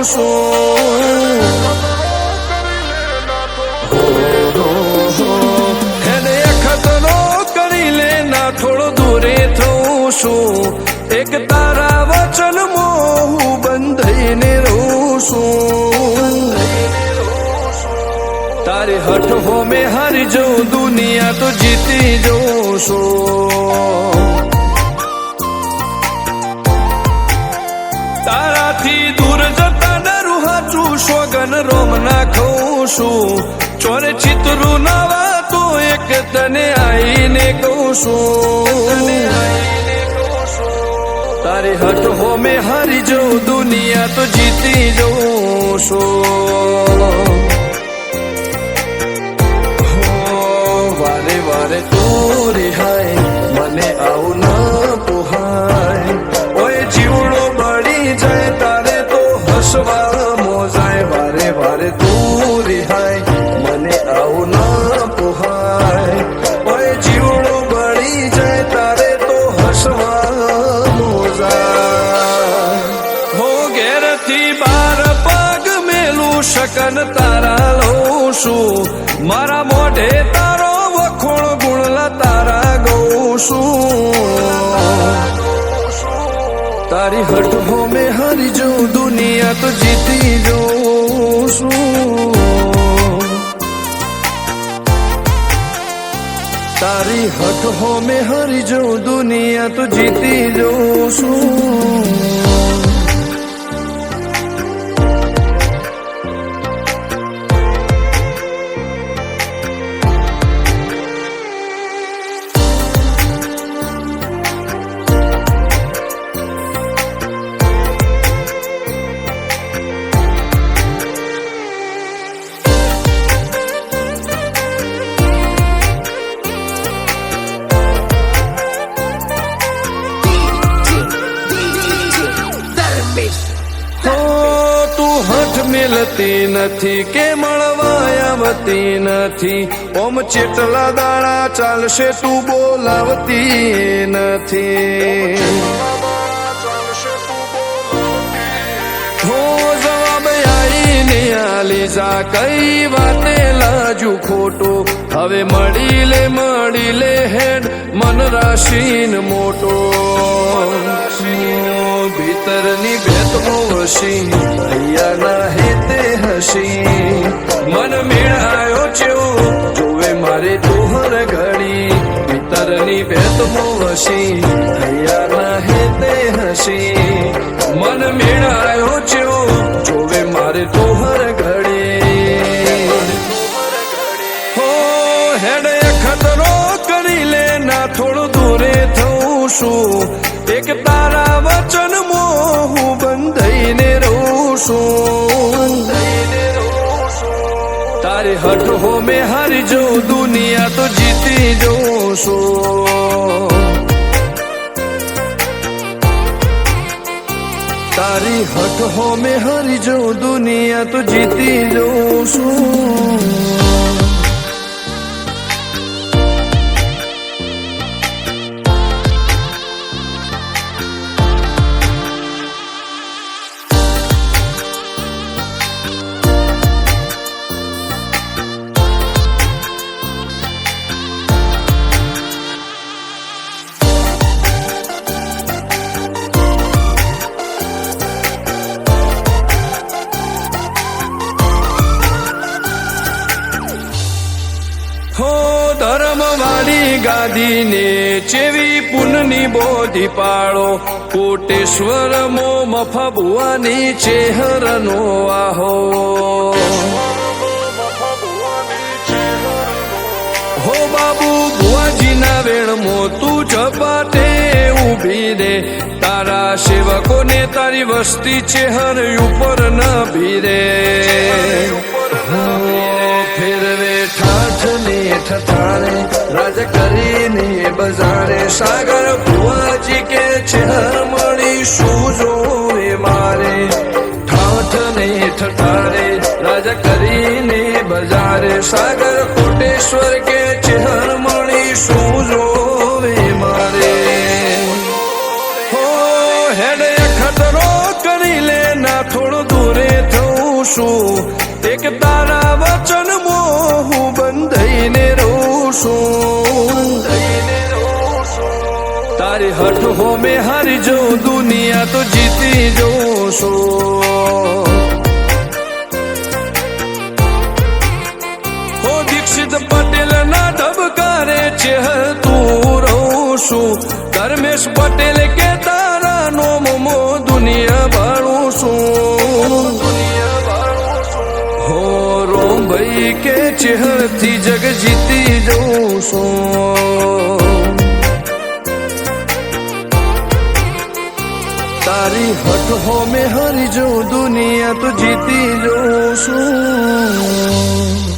છું એને ખતરો કરી લે ના થોડો દૂરે થઉં છું એક તારા વચનમાં હું બંધાઈને રહું છું તારી હઠ હો મેં હારી જાઉં દુનિયા તો જીતી જાઉં છું તારાથી દૂર જતા ડરું હાચું સોગન રોમ ના ખઉં છું ચોરે ચિતરું નાવા તો એક તને આઈને કહું છું તારી હઠ હો મેં હારી જાઉં દુનિયા તો જીતી જાઉં છું વારે વારે તું રિહાય મને આવું ન પોહાય ઓય જીવડો બળી જાય તારે તો હસવા મોજાય વારે વારે તું રિહાય મને આવું ન પોહાય ઓય જીવડો બળી જાય તારે તો હસવા મોજાય હો ઘેરથી બાર પગ મેલું શકન તારા લઉં છું મારા મોઢે તારો વખોણ ગુણલા તારા ગઉં છું તારી હઠ હો મેં હારી જાઉં દુનિયા તો જીતી જાઉં છું તારી હઠ હો મેં હારી જાઉં દુનિયા તો જીતી જાઉં છું મિલતી નથી કે મળવા આવતી નથી ઓમ ચેટલા દાડા ચાલશે તું બોલાવતી નથી હો જવાબ આઈને આલી જા કઈ વાતે લાજુ ખોટું હવે મળી લે હેડ મન રાશીન મોટો ભીતરની ભેતમો હસી ભૈયાના હેતે હસી મન મેળાયો ચેવો જોવે મારે તોહર ઘડી ભીતરની ભેતમો હસી ભૈયાના હેતે હસી મન મેળાયો ચેવો જોવે મારે તોહર ઘડી હો હેડે ખતરો કરી લે ના થોડું દૂરે થઉં છું એક તારા વચનમાં હું બંધાઈને રહું છું તારી હઠ હો મેં હારી જાઉં દુનિયા તો જીતી જાઉં છું તારી હઠ હો મેં હારી જાઉં દુનિયા તો જીતી જાઉં છું ધર્મવાળી ગાદીને ચેવી પુનની બોધી પાળો કોટેશ્વર મો મફા ભુવાની ચેહરનો આહો હો બાબુ ભુવાજીના વેણમો તું ઝપાટે ઊભી રે તારા સેવકોને તારી વસ્તી ચેહર ઉપર ન ભીરે ફેરવે ઠાઠ ને ઠઠાણે રાજ કરીને બજારે સાગર ભુવાજી કે ચેહર મળી શું જોવે મારે ઠાઠ ને ઠઠારે રાજ કરીને બજારે સાગર કોટેશ્વર કે ચેહર મળી શું જોવે મારે હો હેડે ખતરો કરી લે ના થોડો દૂરે છું એક તારા વચનમાં હું બંધાઈને રહું છું તારી હઠ હો મેં હારી જઉં દુનિયા તો જીતી જઉં છું હો દીક્ષિત પટેલ ના ધબકારે ચહેતું રહું છું ધર્મેશ પટેલ કે તારા નોમો દુનિયા ભાળું છું હો રોમ ભાઈ કે ચહેરથી જગ જીતી જઉં છું તારી હઠ હો મેં હારી જઉં દુનિયા તો જીતી જઉં છું